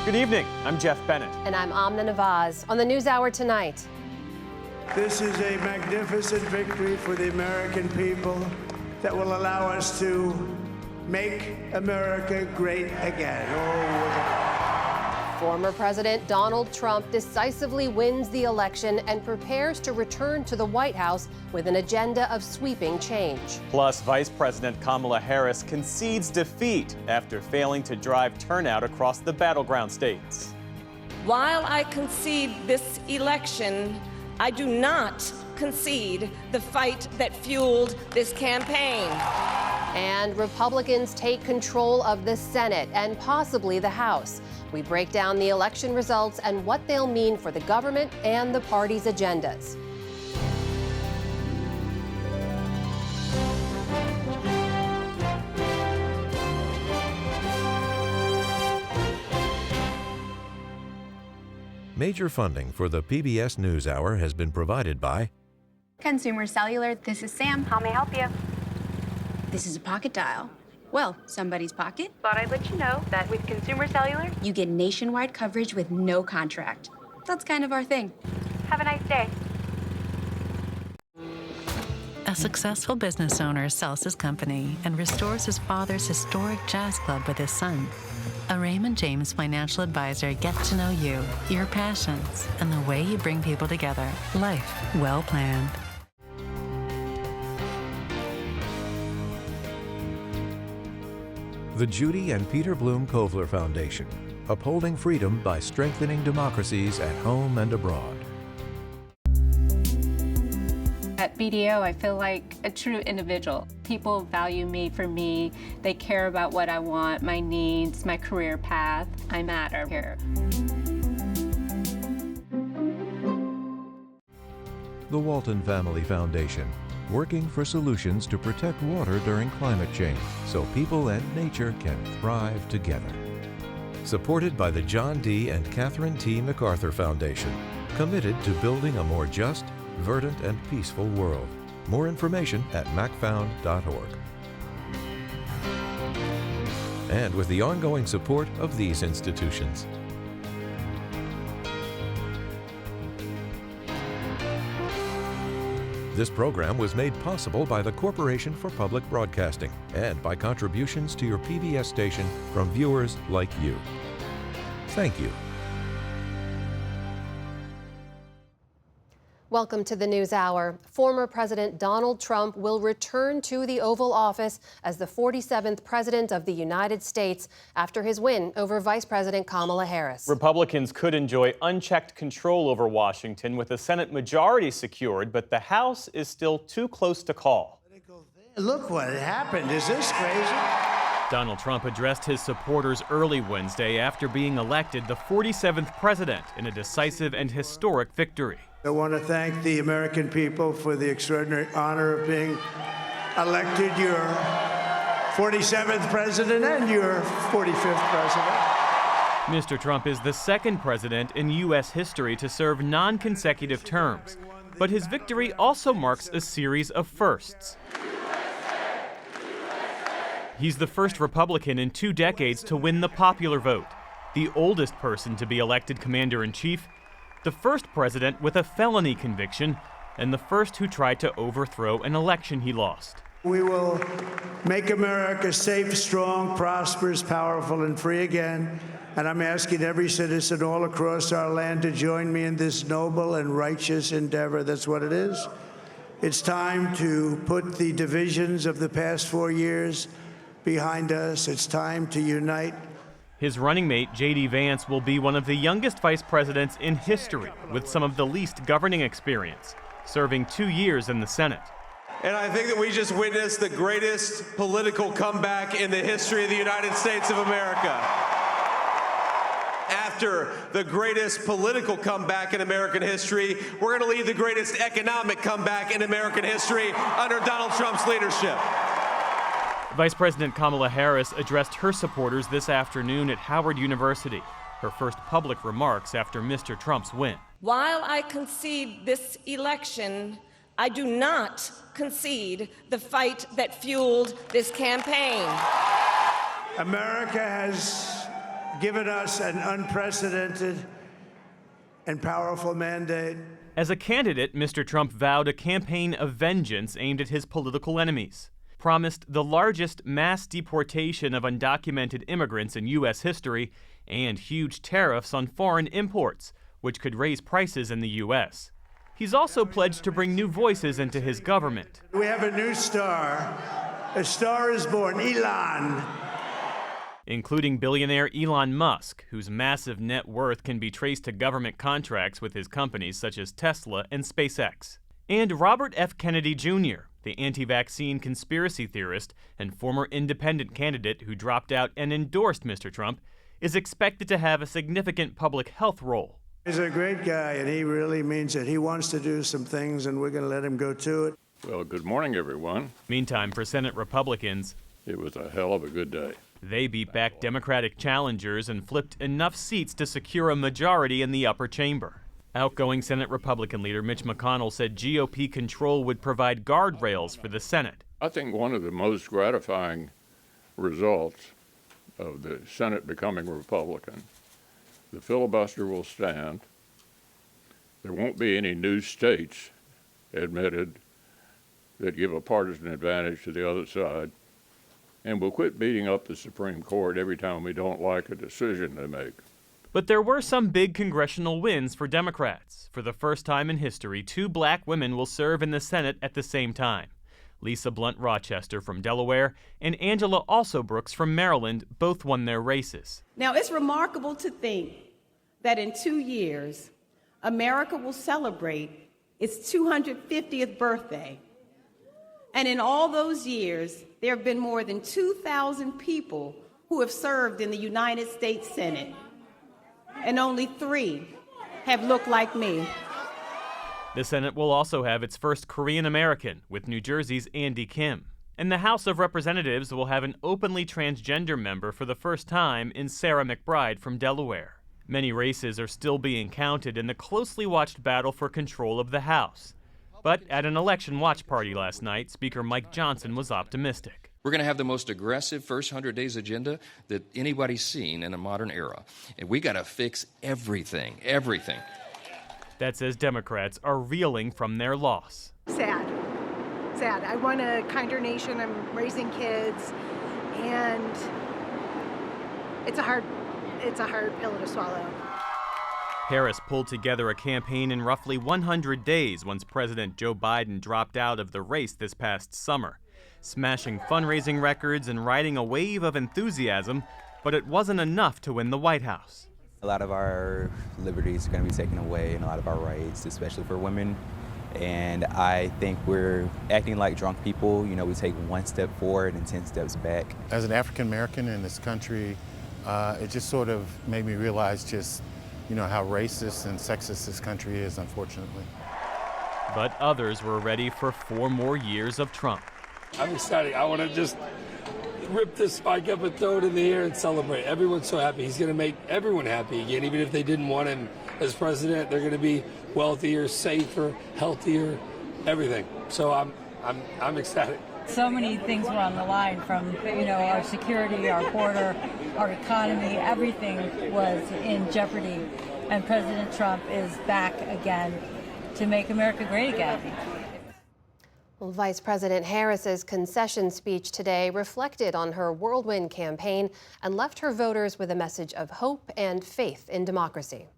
Good evening. I'm Jeff Bennett. And I'm Amna Nawaz. On the NewsHour tonight. This is a magnificent victory for the American people that will allow us to make America great again. Former President Donald Trump decisively wins the election and prepares to return to the White House with an agenda of sweeping change. Plus, Vice President Kamala Harris concedes defeat after failing to drive turnout across the battleground states. While I concede this election, I do not concede the fight that fueled this campaign. And Republicans take control of the Senate and possibly the House. We break down the election results and what they'll mean for the government and the party's agendas. Major funding for the PBS NewsHour has been provided by Consumer Cellular. This is Sam. How may I help you? This is a pocket dial. Well, somebody's pocket. Thought I'd let you know that with Consumer Cellular, You get nationwide coverage with no contract. That's kind of our thing. have a nice day. A successful business owner sells his company and restores his father's historic jazz club with his son. A Raymond James financial advisor gets to know you, your passions, and the way you bring people together. Life well planned. the Judy and Peter Bloom Kovler Foundation, upholding freedom by strengthening democracies at home and abroad. At BDO, I feel like a true individual. People value me for me. They care about what I want, my needs, my career path. I matter here. The Walton Family Foundation, working for solutions to protect water during climate change so people and nature can thrive together. Supported by the John D. and Catherine T. MacArthur Foundation, committed to building a more just, verdant, and peaceful world. More information at macfound.org. And with the ongoing support of these institutions. This program was made possible by the Corporation for Public Broadcasting and by contributions to your PBS station from viewers like you. Thank you. Welcome to the NewsHour. Former President Donald Trump will return to the Oval Office as the 47th President of the United States after his win over Vice President Kamala Harris. Republicans could enjoy unchecked control over Washington with a Senate majority secured, but the House is still too close to call. Look what happened. Is this crazy? Donald Trump addressed his supporters early Wednesday after being elected the 47th president in a decisive and historic victory. I want to thank the American people for the extraordinary honor of being elected your 47th president and your 45th president. Mr. Trump is the second president in U.S. history to serve non-consecutive terms, but his victory also marks a series of firsts. He's the first Republican in 2 decades to win the popular vote, the oldest person to be elected commander-in-chief, the first president with a felony conviction, and the first who tried to overthrow an election he lost. We will make America safe, strong, prosperous, powerful, and free again. And I'm asking every citizen all across our land to join me in this noble and righteous endeavor. That's what it is. It's time to put the divisions of the past 4 years behind us. It's time to unite. His running mate, J.D. Vance, will be one of the youngest vice presidents in history with some of the least governing experience, serving 2 years in the Senate. And I think that we just witnessed the greatest political comeback in the history of the United States of America. After the greatest political comeback in American history, we're going to lead the greatest economic comeback in American history under Donald Trump's leadership. Vice President Kamala Harris addressed her supporters this afternoon at Howard University, her first public remarks after Mr. Trump's win. While I concede this election, I do not concede the fight that fueled this campaign. America has given us an unprecedented and powerful mandate. As a candidate, Mr. Trump vowed a campaign of vengeance aimed at his political enemies, promised the largest mass deportation of undocumented immigrants in U.S. history, and huge tariffs on foreign imports, which could raise prices in the U.S. He's also pledged to bring new voices into his government. We have a new star. A star is born, Elon. Including billionaire Elon Musk, whose massive net worth can be traced to government contracts with his companies such as Tesla and SpaceX. And Robert F. Kennedy Jr., the anti-vaccine conspiracy theorist and former independent candidate who dropped out and endorsed Mr. Trump, is expected to have a significant public health role. He's a great guy, and he really means it. He wants to do some things, and we're going to let him go to it. Well, good morning, everyone. Meantime, for Senate Republicans, it was a hell of a good day. They beat back Democratic challengers and flipped enough seats to secure a majority in the upper chamber. Outgoing Senate Republican leader Mitch McConnell said GOP control would provide guardrails for the Senate. I think one of the most gratifying results of the Senate becoming Republican, the filibuster will stand. There won't be any new states admitted that give a partisan advantage to the other side. And we'll quit beating up the Supreme Court every time we don't like a decision they make. But there were some big congressional wins for Democrats. For the first time in history, 2 black women will serve in the Senate at the same time. Lisa Blunt Rochester from Delaware and Angela Alsobrooks from Maryland both won their races. Now, it's remarkable to think that in 2 years, America will celebrate its 250th birthday. And in all those years, there have been more than 2,000 people who have served in the United States Senate, and only 3 have looked like me. The Senate will also have its first Korean American, with New Jersey's Andy Kim. And the House of Representatives will have an openly transgender member for the first time in Sarah McBride from Delaware. Many races are still being counted in the closely watched battle for control of the House. But at an election watch party last night, Speaker Mike Johnson was optimistic. We're going to have the most aggressive first 100 days agenda that anybody's seen in a modern era. And we got to fix everything. That says Democrats are reeling from their loss. Sad. I want a kinder nation. I'm raising kids. And it's a hard pill to swallow. Harris pulled together a campaign in roughly 100 days once President Joe Biden dropped out of the race this past summer, smashing fundraising records and riding a wave of enthusiasm, but it wasn't enough to win the White House. A lot of our liberties are going to be taken away and a lot of our rights, especially for women. And I think we're acting like drunk people. You know, we take 1 step forward and 10 steps back. As an African American in this country, it just sort of made me realize just how racist and sexist this country is, unfortunately. But others were ready for 4 more years of Trump. I'm excited. I want to just rip this spike up and throw it in the air and celebrate. Everyone's so happy. He's going to make everyone happy again. Even if they didn't want him as president, they're going to be wealthier, safer, healthier, everything. So I'm ecstatic. So many things were on the line, from our security, our border, our economy. Everything was in jeopardy, and President Trump is back again to make America great again. Well, Vice President Harris's concession speech today reflected on her whirlwind campaign and left her voters with a message of hope and faith in democracy.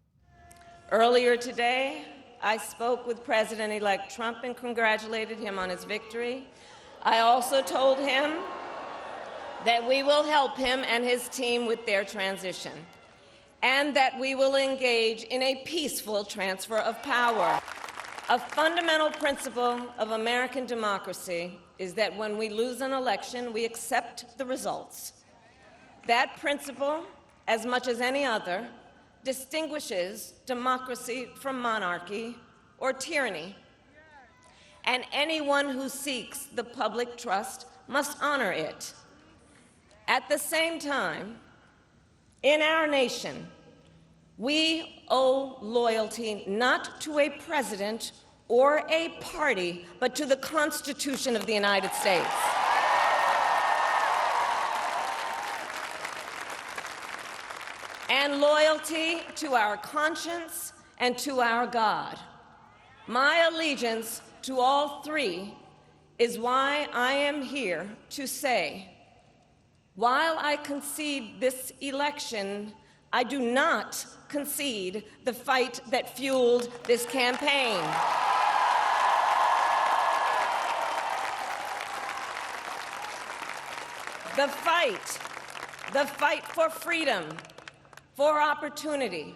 Earlier today, I spoke with President-elect Trump and congratulated him on his victory. I also told him that we will help him and his team with their transition, and that we will engage in a peaceful transfer of power. A fundamental principle of American democracy is that when we lose an election, we accept the results. That principle, as much as any other, distinguishes democracy from monarchy or tyranny. And anyone who seeks the public trust must honor it. At the same time, in our nation, we owe loyalty not to a president or a party, but to the Constitution of the United States. and loyalty to our conscience and to our God. My allegiance to all three is why I am here to say, while I concede this election, I do not concede the fight that fueled this campaign. The fight for freedom, for opportunity,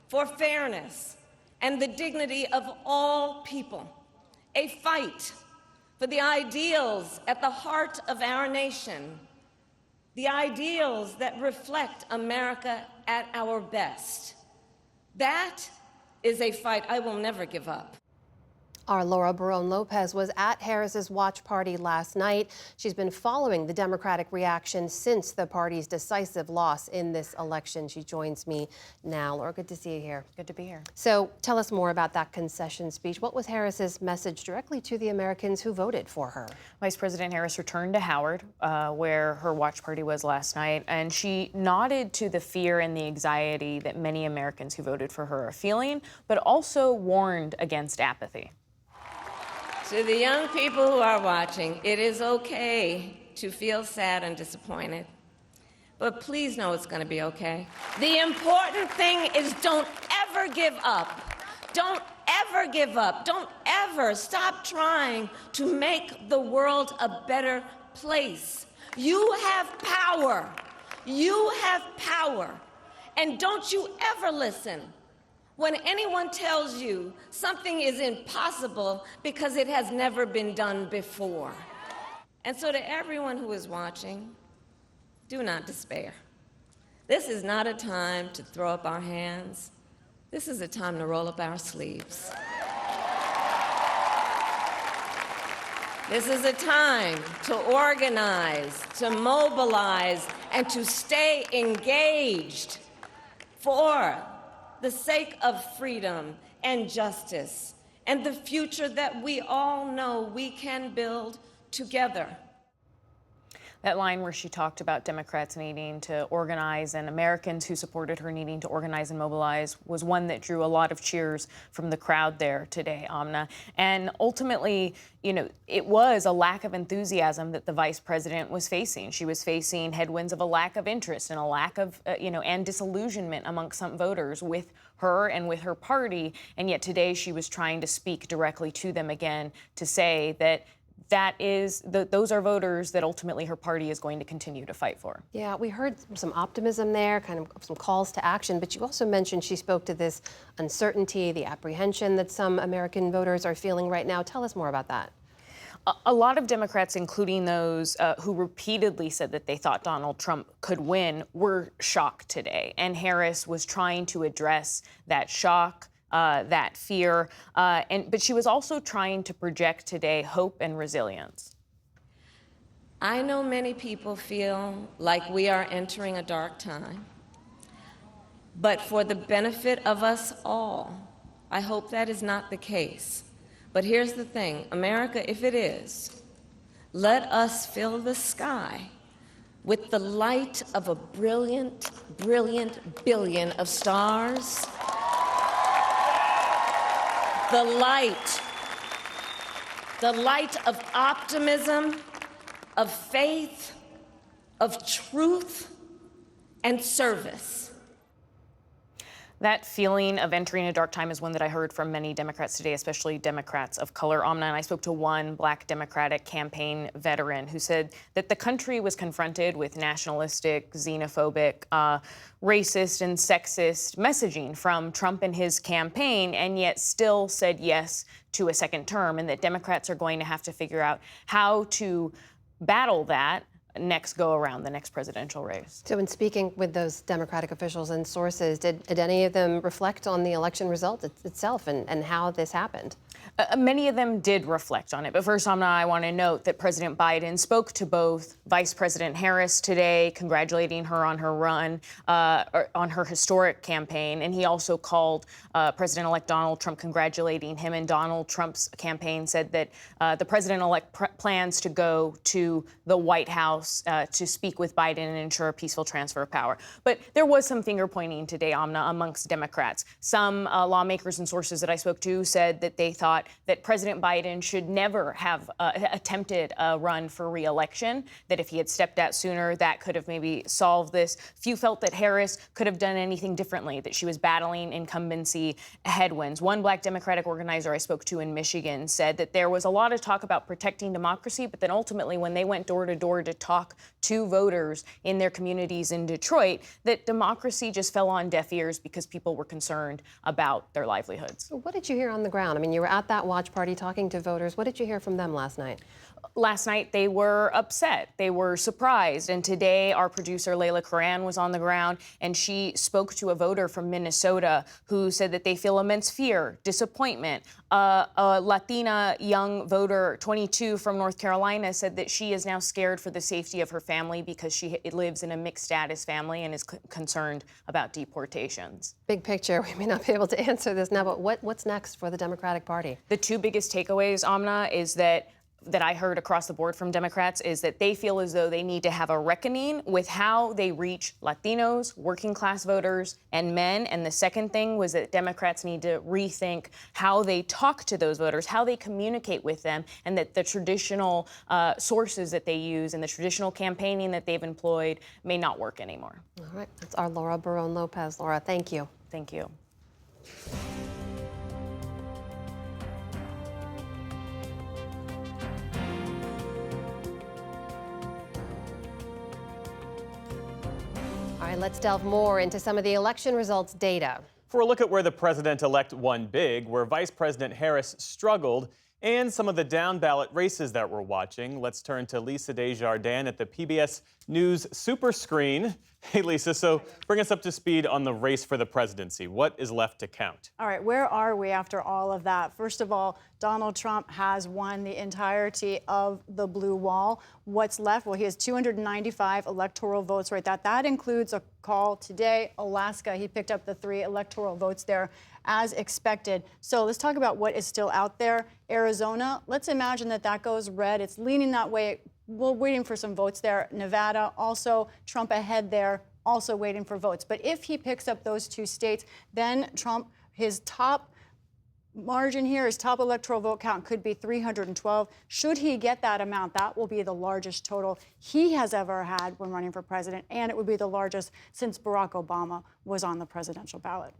for fairness, and the dignity of all people. A fight for the ideals at the heart of our nation, the ideals that reflect America at our best. That is a fight I will never give up. Our Laura Barone-Lopez was at Harris's watch party last night. She's been following the Democratic reaction since the party's decisive loss in this election. She joins me now. Laura, good to see you here. Good to be here. So tell us more about that concession speech. What was Harris's message directly to the Americans who voted for her? Vice President Harris returned to Howard, where her watch party was last night, and she nodded to the fear and the anxiety that many Americans who voted for her are feeling, but also warned against apathy. To the young people who are watching, it is okay to feel sad and disappointed, but please know it's going to be okay. The important thing is don't ever give up. Don't ever give up. Don't ever stop trying to make the world a better place. You have power. You have power. And don't you ever listen when anyone tells you something is impossible because it has never been done before. And so to everyone who is watching, do not despair. This is not a time to throw up our hands. This is a time to roll up our sleeves. This is a time to organize, to mobilize, and to stay engaged for the sake of freedom and justice and the future that we all know we can build together. That line where she talked about Democrats needing to organize and Americans who supported her needing to organize and mobilize was one that drew a lot of cheers from the crowd there today, Amna. And ultimately, it was a lack of enthusiasm that the vice president was facing. She was facing headwinds of a lack of interest and a lack of, and disillusionment amongst some voters with her and with her party. And yet today she was trying to speak directly to them again to say that those are voters that ultimately her party is going to continue to fight for. Yeah, we heard some optimism there, kind of some calls to action, but you also mentioned she spoke to this uncertainty, the apprehension that some American voters are feeling right now. Tell us more about that. A lot of Democrats, including those who repeatedly said that they thought Donald Trump could win, were shocked today. And Harris was trying to address that shock, that fear, but she was also trying to project today hope and resilience. I know many people feel like we are entering a dark time, but for the benefit of us all, I hope that is not the case. But here's the thing, America, if it is, let us fill the sky with the light of a brilliant, brilliant billion of stars. The light of optimism, of faith, of truth, and service. That feeling of entering a dark time is one that I heard from many Democrats today, especially Democrats of color. Amna, and I spoke to one Black Democratic campaign veteran who said that the country was confronted with nationalistic, xenophobic, racist, and sexist messaging from Trump and his campaign, and yet still said yes to a second term, and that Democrats are going to have to figure out how to battle that next go around, the next presidential race. So in speaking with those Democratic officials and sources, did any of them reflect on the election result itself and how this happened? Many of them did reflect on it. But first, Amna, I want to note that President Biden spoke to both Vice President Harris today, congratulating her on her run, on her historic campaign. And he also called President-elect Donald Trump, congratulating him. And Donald Trump's campaign said that the president-elect plans to go to the White House House to speak with Biden and ensure a peaceful transfer of power. But there was some finger pointing today, Amna, amongst Democrats. Some lawmakers and sources that I spoke to said that they thought that President Biden should never have attempted a run for re-election, that if he had stepped out sooner, that could have maybe solved this. Few felt that Harris could have done anything differently, that she was battling incumbency headwinds. One Black Democratic organizer I spoke to in Michigan said that there was a lot of talk about protecting democracy, but then ultimately when they went door to door to talk to voters in their communities in Detroit, that democracy just fell on deaf ears because people were concerned about their livelihoods. What did you hear on the ground? I mean, you were at that watch party talking to voters. What did you hear from them last night? Last night, they were upset. They were surprised. And today, our producer, Layla Karan, was on the ground, and she spoke to a voter from Minnesota who said that they feel immense fear, disappointment. A Latina young voter, 22, from North Carolina, said that she is now scared for the safety of her family because she lives in a mixed status family and is concerned about deportations. Big picture, we may not be able to answer this now, but what's next for the Democratic Party? The two biggest takeaways, Amna, is that I heard across the board from Democrats is that they feel as though they need to have a reckoning with how they reach Latinos, working class voters, and men. And the second thing was that Democrats need to rethink how they talk to those voters, how they communicate with them, and that the traditional sources that they use and the traditional campaigning that they've employed may not work anymore. All right, that's our Laura Barone-Lopez. Laura, thank you. Thank you. All right, let's delve more into some of the election results data. For a look at where the president-elect won big, where Vice President Harris struggled, and some of the down-ballot races that we're watching, let's turn to Lisa Desjardins at the PBS News Super Screen. Hey, Lisa, so bring us up to speed on the race for the presidency. What is left to count? All right, where are we after all of that? First of all, Donald Trump has won the entirety of the blue wall. What's left? Well, he has 295 electoral votes right there. That includes a call today, Alaska. He picked up the 3 electoral votes there as expected. So let's talk about what is still out there. Arizona, let's imagine that that goes red. It's leaning that way. We're waiting for some votes there. Nevada, also Trump ahead there, also waiting for votes. But if he picks up those 2 states, then Trump, his top margin here, his top electoral vote count could be 312. Should he get that amount, that will be the largest total he has ever had when running for president, and it would be the largest since Barack Obama was on the presidential ballot.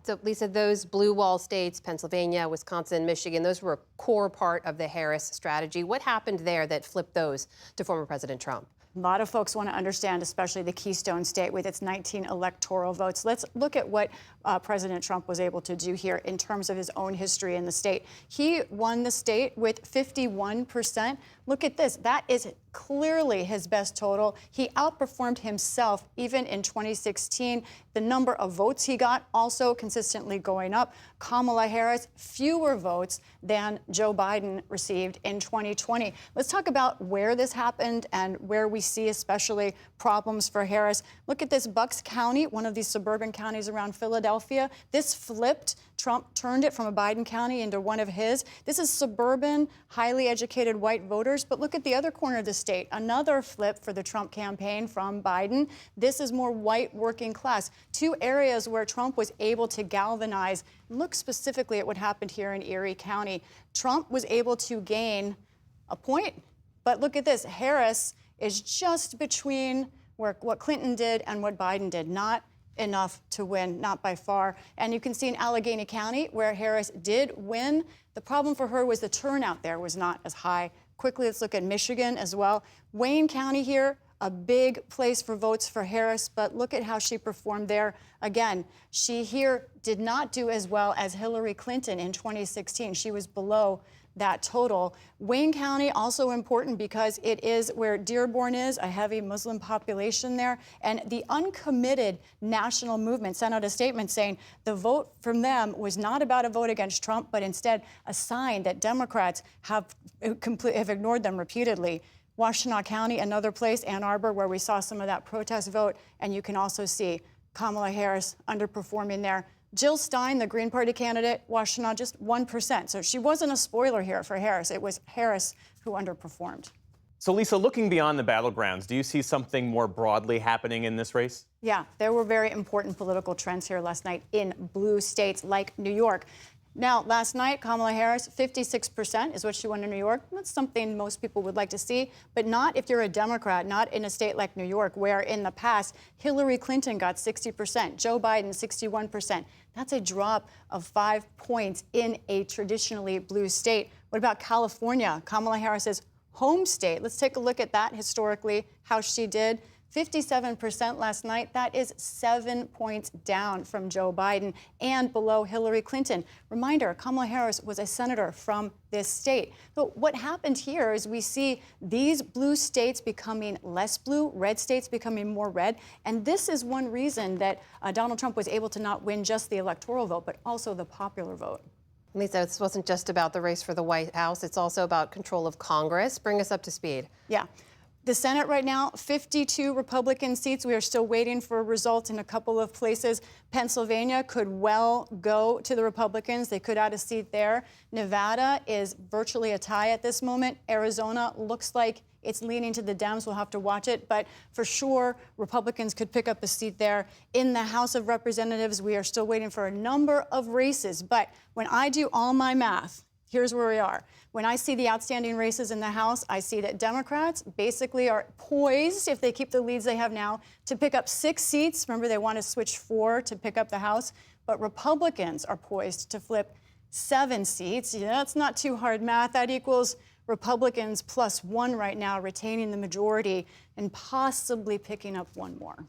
So, Lisa, those blue wall states, Pennsylvania, Wisconsin, Michigan, those were a core part of the Harris strategy. What happened there that flipped those to former President Trump? A lot of folks want to understand, especially the Keystone State with its 19 electoral votes. Let's look at what President Trump was able to do here in terms of his own history in the state. He won the state with 51%. Look at this. That is clearly his best total. He outperformed himself even in 2016. The number of votes he got also consistently going up. Kamala Harris, fewer votes than Joe Biden received in 2020. Let's talk about where this happened and where we see especially problems for Harris. Look at this, Bucks County, one of these suburban counties around Philadelphia. This flipped. Trump turned it from a Biden county into one of his. This is suburban, highly educated white voters. But look at the other corner of the state. Another flip for the Trump campaign from Biden. This is more white working class. 2 areas where Trump was able to galvanize. Look specifically at what happened here in Erie County. Trump was able to gain a point. But look at this. Harris is just between what Clinton did and what Biden did. Not enough to win, not by far. And you can see in Allegheny County, where Harris did win, the problem for her was the turnout there was not as high. Quickly, let's look at Michigan as well. Wayne County here, a big place for votes for Harris, but look at how she performed there. Again, she here did not do as well as Hillary Clinton in 2016. She was below that total. Wayne County also important because it is where Dearborn is, a heavy Muslim population there. And the uncommitted national movement sent out a statement saying the vote from them was not about a vote against Trump, but instead a sign that Democrats have ignored them repeatedly. Washtenaw County, another place, Ann Arbor, where we saw some of that protest vote. And you can also see Kamala Harris underperforming there. Jill Stein, the Green Party candidate, Washtenaw, just 1%. So she wasn't a spoiler here for Harris. It was Harris who underperformed. So, Lisa, looking beyond the battlegrounds, do you see something more broadly happening in this race? Yeah, there were very important political trends here last night in blue states like New York. Now, last night, Kamala Harris, 56% is what she won in New York. That's something most people would like to see, but not if you're a Democrat, not in a state like New York, where in the past, Hillary Clinton got 60%, Joe Biden, 61%. That's a drop of 5 points in a traditionally blue state. What about California, Kamala Harris's home state? Let's take a look at that historically, how she did. 57% last night. That is 7 points down from Joe Biden and below Hillary Clinton. Reminder, Kamala Harris was a senator from this state. But what happened here is we see these blue states becoming less blue, red states becoming more red. And this is one reason that Donald Trump was able to not win just the electoral vote, but also the popular vote. Lisa, this wasn't just about the race for the White House. It's also about control of Congress. Bring us up to speed. Yeah. The Senate right now, 52 Republican seats. We are still waiting for a result in a couple of places. Pennsylvania could well go to the Republicans. They could add a seat there. Nevada is virtually a tie at this moment. Arizona looks like it's leaning to the Dems. We'll have to watch it. But for sure, Republicans could pick up a seat there. In the House of Representatives, we are still waiting for a number of races. But when I do all my math, here's where we are. When I see the outstanding races in the House, I see that Democrats basically are poised, if they keep the leads they have now, to pick up 6 seats. Remember, they want to switch 4 to pick up the House. But Republicans are poised to flip 7 seats. Yeah, that's not too hard math. That equals Republicans +1 right now, retaining the majority and possibly picking up 1 more.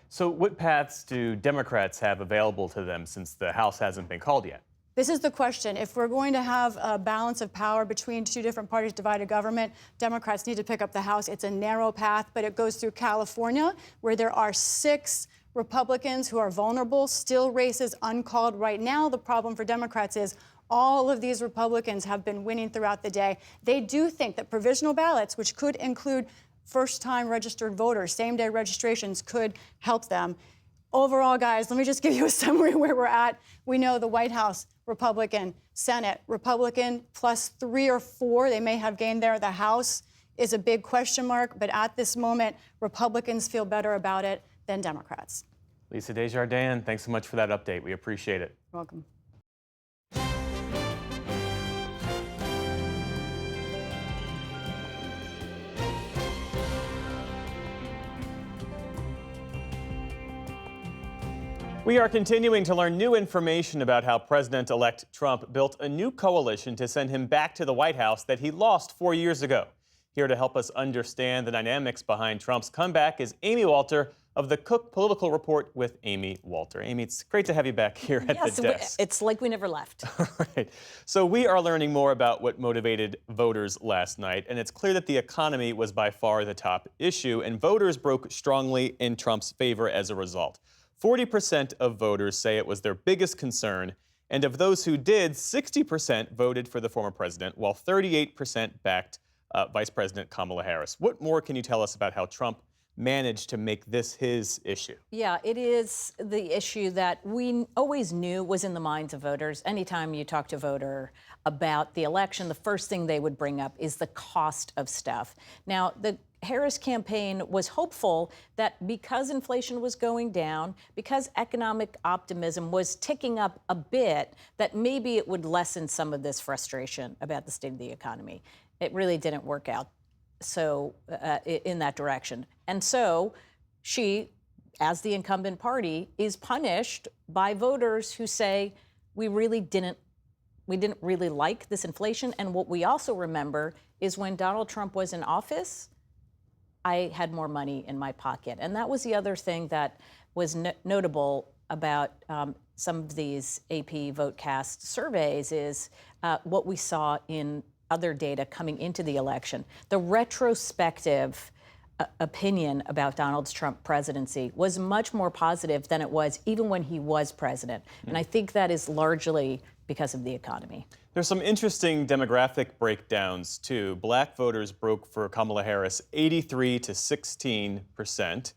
So what paths do Democrats have available to them since the House hasn't been called yet? This is the question. If we're going to have a balance of power between 2 different parties, divided government, Democrats need to pick up the House. It's a narrow path, but it goes through California, where there are 6 Republicans who are vulnerable, still races uncalled right now. The problem for Democrats is all of these Republicans have been winning throughout the day. They do think that provisional ballots, which could include first-time registered voters, same-day registrations, could help them. Overall, guys, let me just give you a summary where we're at. We know the White House, Republican, Senate, Republican, +3 or 4. They may have gained there. The House is a big question mark, but at this moment, Republicans feel better about it than Democrats. Lisa Desjardins, thanks so much for that update. We appreciate it. You're welcome. We are continuing to learn new information about how President-elect Trump built a new coalition to send him back to the White House that he lost 4 years ago. Here to help us understand the dynamics behind Trump's comeback is Amy Walter of the Cook Political Report with Amy Walter. Amy, it's great to have you back here at the desk. It's like we never left. All right. So we are learning more about what motivated voters last night, and it's clear that the economy was by far the top issue, and voters broke strongly in Trump's favor as a result. 40% of voters say it was their biggest concern, and of those who did, 60% voted for the former president, while 38% backed Vice President Kamala Harris. What more can you tell us about how Trump managed to make this his issue? Yeah, it is the issue that we always knew was in the minds of voters. Anytime you talk to a voter about the election, the first thing they would bring up is the cost of stuff. Now, the Harris campaign was hopeful that because inflation was going down, because economic optimism was ticking up a bit, that maybe it would lessen some of this frustration about the state of the economy. It really didn't work out so in that direction. And so she, as the incumbent party, is punished by voters who say, we didn't really like this inflation. And what we also remember is when Donald Trump was in office, I had more money in my pocket. And that was the other thing that was notable about some of these AP VoteCast surveys is what we saw in other data coming into the election. The retrospective opinion about Donald Trump's presidency was much more positive than it was even when he was president. And I think that is largely because of the economy. There's some interesting demographic breakdowns, too. Black voters broke for Kamala Harris 83 to 16%.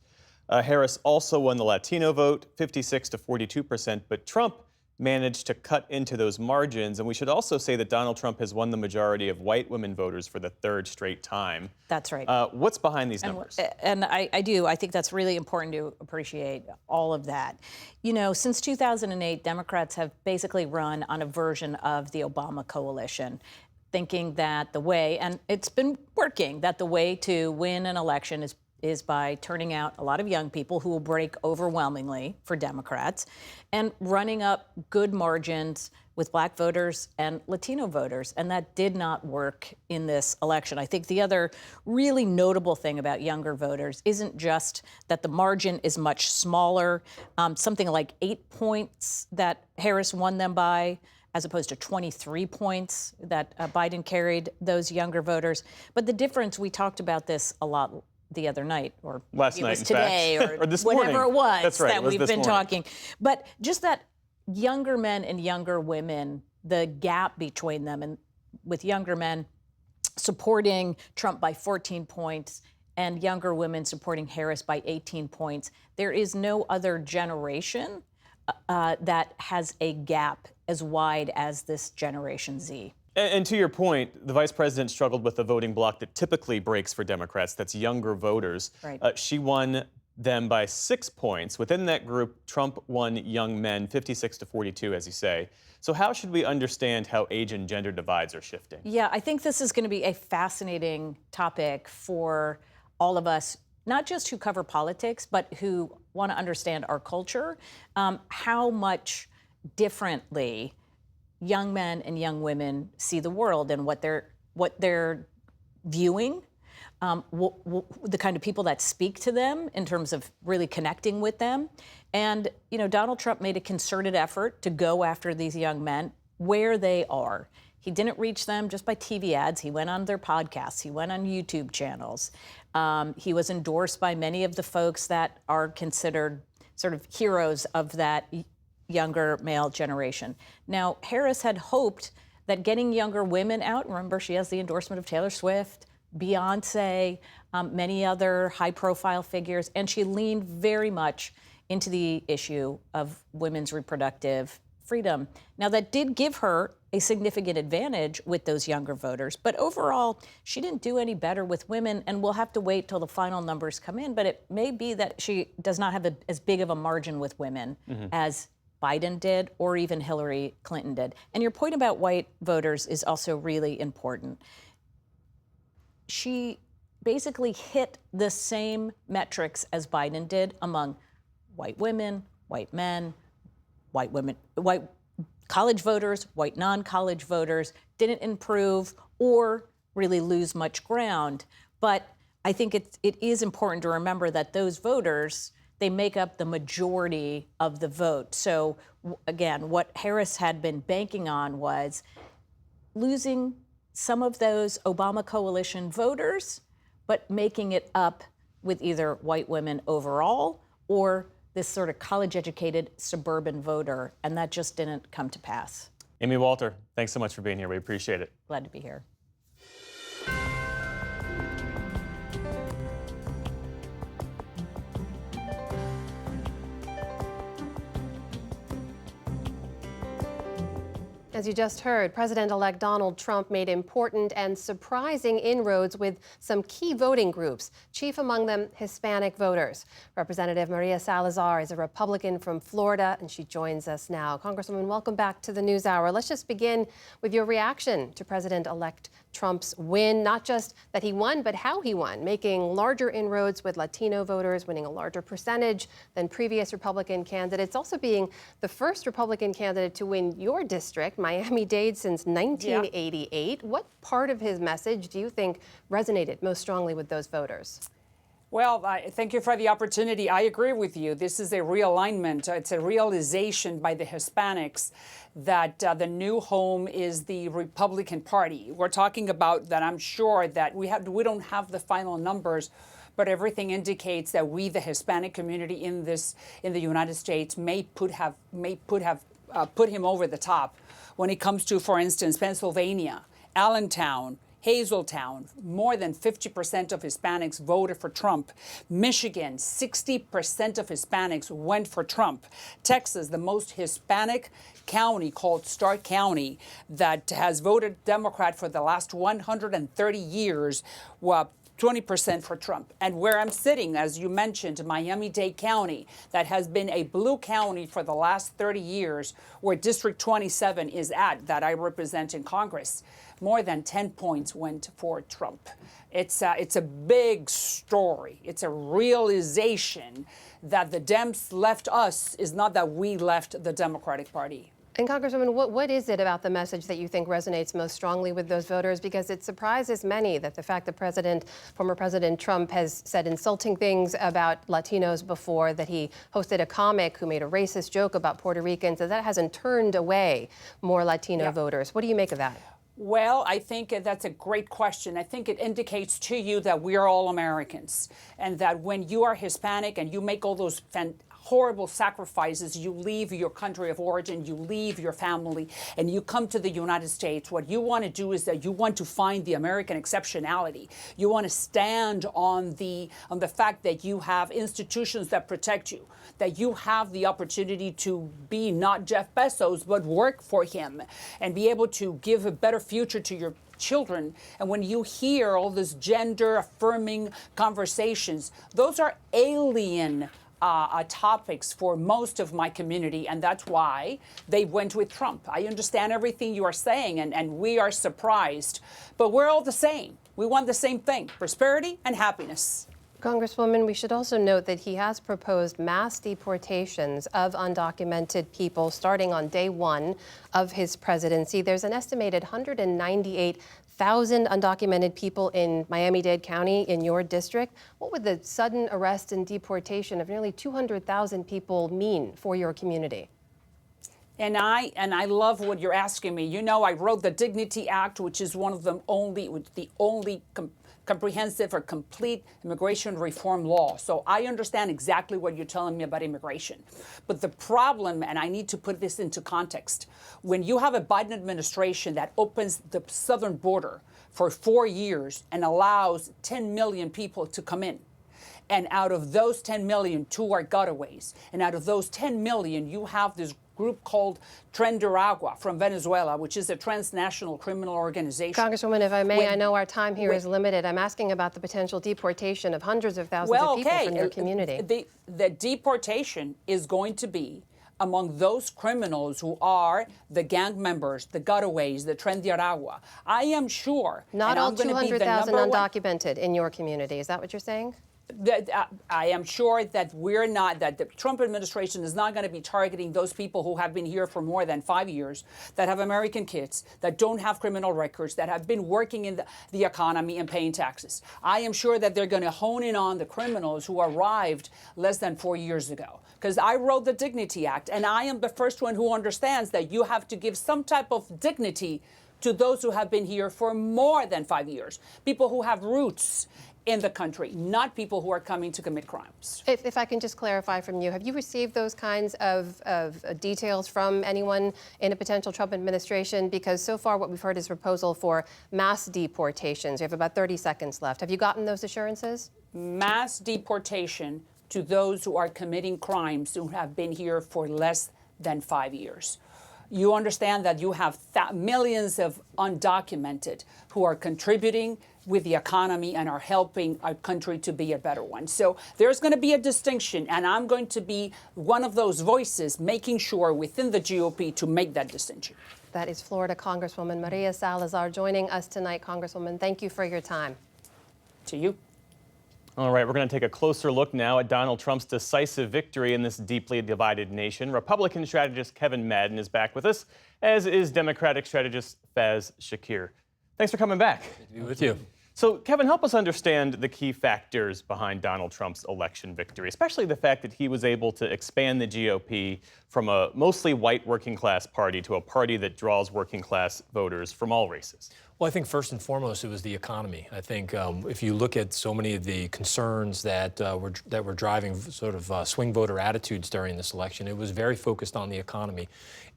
Harris also won the Latino vote, 56 to 42%, but Trump managed to cut into those margins. And we should also say that Donald Trump has won the majority of white women voters for the third straight time. That's right. What's behind these numbers? And I think that's really important to appreciate all of that. You know, since 2008, Democrats have basically run on a version of the Obama coalition, thinking that the way, and it's been working, that the way to win an election is by turning out a lot of young people who will break overwhelmingly for Democrats and running up good margins with Black voters and Latino voters. And that did not work in this election. I think the other really notable thing about younger voters isn't just that the margin is much smaller, something like 8 points that Harris won them by, as opposed to 23 points that Biden carried those younger voters. But the difference, we talked about this a lot the other night, or last it night, was in today, fact. or this whatever morning. it was That's right, that it was we've this been morning. talking. But just that younger men and younger women, the gap between them, and with younger men supporting Trump by 14 points and younger women supporting Harris by 18 points, there is no other generation that has a gap as wide as this Generation Z. And to your point, the vice president struggled with the voting bloc that typically breaks for Democrats, that's younger voters. Right. She won them by 6 points. Within that group, Trump won young men 56-42, as you say. So how should we understand how age and gender divides are shifting? Yeah, I think this is going to be a fascinating topic for all of us, not just who cover politics, but who want to understand our culture, how much differently young men and young women see the world and what they're viewing, the kind of people that speak to them in terms of really connecting with them. And, you know, Donald Trump made a concerted effort to go after these young men where they are. He didn't reach them just by TV ads. He went on their podcasts. He went on YouTube channels. He was endorsed by many of the folks that are considered sort of heroes of that younger male generation. Now, Harris had hoped that getting younger women out, remember she has the endorsement of Taylor Swift, Beyonce, many other high-profile figures, and she leaned very much into the issue of women's reproductive freedom. Now, that did give her a significant advantage with those younger voters, but overall, she didn't do any better with women, and we'll have to wait till the final numbers come in, but it may be that she does not have as big of a margin with women as Biden did, or even Hillary Clinton did. And your point about white voters is also really important. She basically hit the same metrics as Biden did among white women, white men, white college voters, white non-college voters, didn't improve or really lose much ground. But I think it is important to remember that those voters, they make up the majority of the vote. So again, what Harris had been banking on was losing some of those Obama coalition voters, but making it up with either white women overall or this sort of college-educated suburban voter, and that just didn't come to pass. Amy Walter, thanks so much for being here. We appreciate it. Glad to be here. As you just heard, President-elect Donald Trump made important and surprising inroads with some key voting groups, chief among them Hispanic voters. Representative Maria Salazar is a Republican from Florida, and she joins us now. Congresswoman, welcome back to the NewsHour. Let's just begin with your reaction to President-elect Trump's win, not just that he won, but how he won, making larger inroads with Latino voters, winning a larger percentage than previous Republican candidates, also being the first Republican candidate to win your district, Miami-Dade, since 1988. Yeah. What part of his message do you think resonated most strongly with those voters? Well, thank you for the opportunity. I agree with you. This is a realignment. It's a realization by the Hispanics that the new home is the Republican Party. We're talking about that. I'm sure that we don't have the final numbers, but everything indicates that we, the Hispanic community in the United States, may put him over the top when it comes to, for instance, Pennsylvania, Allentown, Hazeltown, more than 50% of Hispanics voted for Trump. Michigan, 60% of Hispanics went for Trump. Texas, the most Hispanic county called Stark County that has voted Democrat for the last 130 years, 20% for Trump. And where I'm sitting, as you mentioned, Miami-Dade County, that has been a blue county for the last 30 years, where District 27 is at, that I represent in Congress, more than 10 points went for Trump. It's a big story. It's a realization that the Dems left us is not that we left the Democratic Party. And Congresswoman, what is it about the message that you think resonates most strongly with those voters? Because it surprises many that the fact that former President Trump has said insulting things about Latinos before, that he hosted a comic who made a racist joke about Puerto Ricans, that hasn't turned away more Latino voters. What do you make of that? Well, I think that's a great question. I think it indicates to you that we are all Americans, and that when you are Hispanic and you make all those horrible sacrifices, you leave your country of origin, you leave your family, and you come to the United States. What you want to do is that you want to find the American exceptionality. You want to stand on the fact that you have institutions that protect you, that you have the opportunity to be not Jeff Bezos, but work for him and be able to give a better future to your children. And when you hear all this gender affirming conversations, those are alien topics for most of my community, and that's why they went with Trump. I understand everything you are saying, and we are surprised, but we're all the same. We want the same thing, prosperity and happiness. Congresswoman, we should also note that he has proposed mass deportations of undocumented people starting on day one of his presidency. There's an estimated 198,000 undocumented people in Miami-Dade County in your district. What would the sudden arrest and deportation of nearly 200,000 people mean for your community? And I love what you're asking me. You know, I wrote the Dignity Act, which is one of the only comprehensive or complete immigration reform law. So I understand exactly what you're telling me about immigration. But the problem, and I need to put this into context, when you have a Biden administration that opens the southern border for 4 years and allows 10 million people to come in, and out of those 10 million, 2 are gotaways, and out of those 10 million, you have this group called Tren de Aragua from Venezuela, which is a transnational criminal organization. Congresswoman, if I may, I know our time here is limited. I'm asking about the potential deportation of hundreds of thousands of people from your community. The deportation is going to be among those criminals who are the gang members, the gotaways, the Tren de Aragua. I am sure. Not all 200,000 undocumented in your community. Is that what you're saying? I am sure that that the Trump administration is not going to be targeting those people who have been here for more than 5 years, that have American kids, that don't have criminal records, that have been working in the economy and paying taxes. I am sure that they're going to hone in on the criminals who arrived less than 4 years ago. Because I wrote the Dignity Act, and I am the first one who understands that you have to give some type of dignity to those who have been here for more than 5 years, people who have roots in the country, not people who are coming to commit crimes. If I can just clarify from you, have you received those kinds of details from anyone in a potential Trump administration? Because so far what we've heard is a proposal for mass deportations. You have about 30 seconds left. Have you gotten those assurances? Mass deportation to those who are committing crimes who have been here for less than 5 years. You understand that you have millions of undocumented who are contributing with the economy and are helping our country to be a better one. So there's going to be a distinction, and I'm going to be one of those voices making sure within the GOP to make that distinction. That is Florida Congresswoman Maria Salazar joining us tonight. Congresswoman, thank you for your time. To you. All right, we're going to take a closer look now at Donald Trump's decisive victory in this deeply divided nation. Republican strategist Kevin Madden is back with us, as is Democratic strategist Faz Shakir. Thanks for coming back. Good to be with you. So, Kevin, help us understand the key factors behind Donald Trump's election victory, especially the fact that he was able to expand the GOP from a mostly white working class party to a party that draws working class voters from all races. Well, I think first and foremost, it was the economy. I think if you look at so many of the concerns that were driving sort of swing voter attitudes during this election, it was very focused on the economy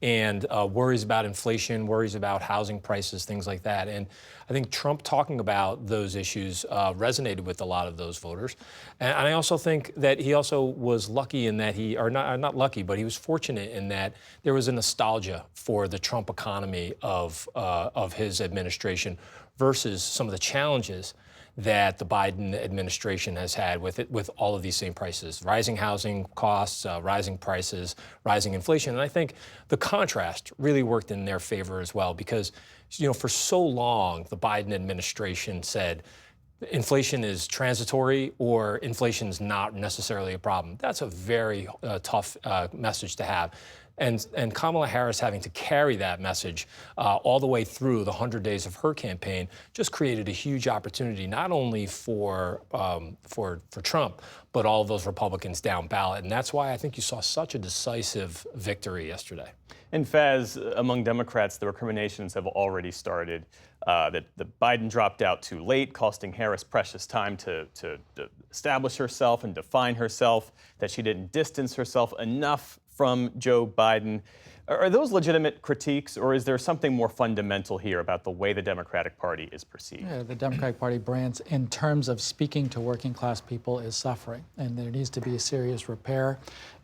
and worries about inflation, worries about housing prices, things like that. And I think Trump talking about those issues resonated with a lot of those voters. And I also think that he also was lucky in that not lucky, but he was fortunate in that there was a nostalgia for the Trump economy of his administration versus some of the challenges that the Biden administration has had with all of these same prices, rising housing costs, rising prices, rising inflation. And I think the contrast really worked in their favor as well because, for so long, the Biden administration said, inflation is transitory or inflation is not necessarily a problem. That's a very tough message to have. And Kamala Harris having to carry that message all the way through the 100 days of her campaign just created a huge opportunity, not only for Trump, but all of those Republicans down ballot. And that's why I think you saw such a decisive victory yesterday. And Faz, among Democrats, the recriminations have already started that Biden dropped out too late, costing Harris precious time to establish herself and define herself, that she didn't distance herself enough from Joe Biden. Are those legitimate critiques, or is there something more fundamental here about the way the Democratic Party is perceived? Yeah, the Democratic Party brands, in terms of speaking to working class people, is suffering, and there needs to be a serious repair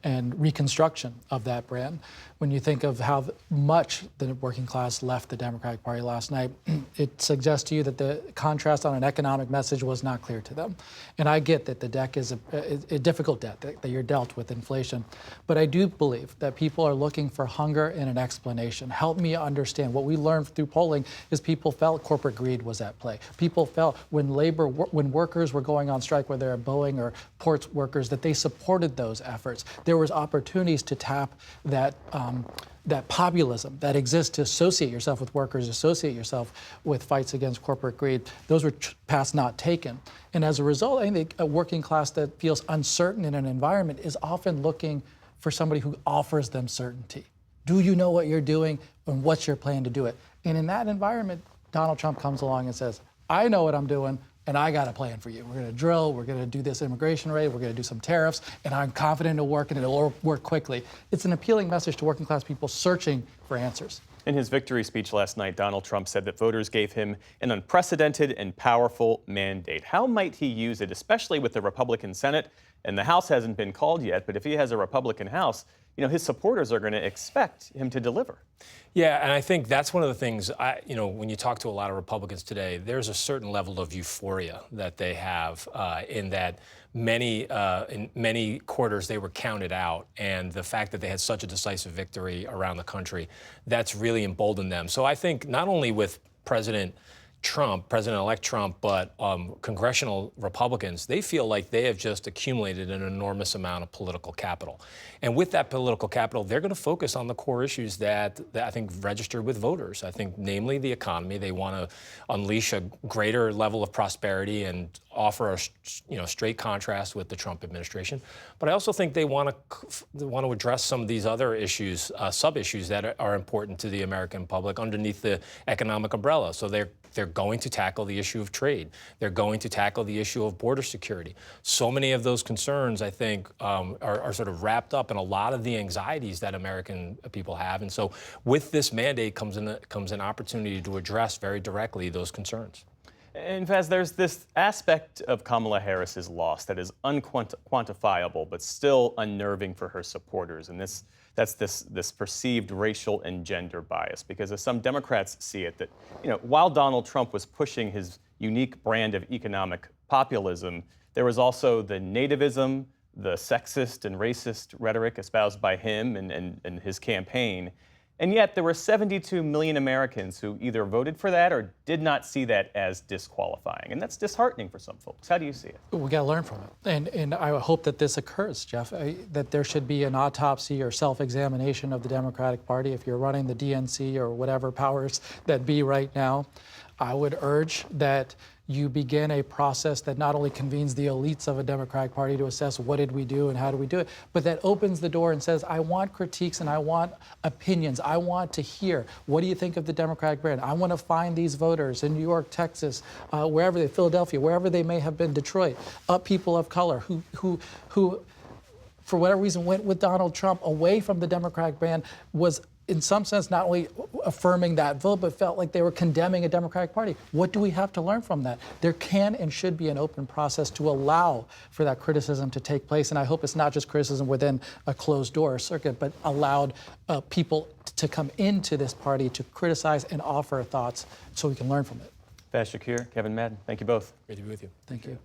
and reconstruction of that brand. When you think of how much the working class left the Democratic Party last night, it suggests to you that the contrast on an economic message was not clear to them. And I get that the deck is a difficult deck, that you're dealt with inflation. But I do believe that people are looking for hunger and an explanation. Help me understand. What we learned through polling is people felt corporate greed was at play. People felt when workers were going on strike, whether they're Boeing or ports workers, that they supported those efforts. There was opportunities to tap that populism that exists to associate yourself with workers, associate yourself with fights against corporate greed. Those were paths not taken. And as a result, I think a working class that feels uncertain in an environment is often looking for somebody who offers them certainty. Do you know what you're doing and what's your plan to do it? And in that environment, Donald Trump comes along and says, I know what I'm doing, and I got a plan for you. We're going to drill, we're going to do this immigration raid, we're going to do some tariffs, and I'm confident it'll work, and it'll work quickly. It's an appealing message to working class people searching for answers. In his victory speech last night, Donald Trump said that voters gave him an unprecedented and powerful mandate. How might he use it, especially with the Republican Senate? And the House hasn't been called yet, but if he has a Republican House, his supporters are going to expect him to deliver. Yeah, and I think that's one of the things, when you talk to a lot of Republicans today, there's a certain level of euphoria that they have in that in many quarters they were counted out. And the fact that they had such a decisive victory around the country, that's really emboldened them. So I think not only with President-elect Trump, but congressional Republicans, they feel like they have just accumulated an enormous amount of political capital. And with that political capital, they're going to focus on the core issues that I think register with voters. I think, namely, the economy. They want to unleash a greater level of prosperity and offer a straight contrast with the Trump administration. But I also think they want to address some of these other issues, sub-issues that are important to the American public underneath the economic umbrella. So they're going to tackle the issue of trade. They're going to tackle the issue of border security. So many of those concerns, I think, are sort of wrapped up in a lot of the anxieties that American people have. And so with this mandate comes an opportunity to address very directly those concerns. In fact, there's this aspect of Kamala Harris's loss that is unquantifiable, but still unnerving for her supporters. And that's this perceived racial and gender bias, because as some Democrats see it, that while Donald Trump was pushing his unique brand of economic populism, there was also the nativism, the sexist and racist rhetoric espoused by him and his campaign. And yet there were 72 million Americans who either voted for that or did not see that as disqualifying. And that's disheartening for some folks. How do you see it? We got to learn from it. And I hope that this occurs, Jeff, that there should be an autopsy or self-examination of the Democratic Party. If you're running the DNC or whatever powers that be right now, I would urge that you begin a process that not only convenes the elites of a Democratic Party to assess what did we do and how do we do it, but that opens the door and says, I want critiques and I want opinions. I want to hear, what do you think of the Democratic brand? I want to find these voters in New York, Texas, wherever they, Philadelphia, wherever they may have been, Detroit, people of color who for whatever reason went with Donald Trump away from the Democratic brand, was in some sense not only affirming that vote, but felt like they were condemning a Democratic Party. What do we have to learn from that? There can and should be an open process to allow for that criticism to take place. And I hope it's not just criticism within a closed door circuit, but allowed people to come into this party to criticize and offer thoughts so we can learn from it. Faiz Shakir, Kevin Madden, thank you both. Great to be with you. Thank you.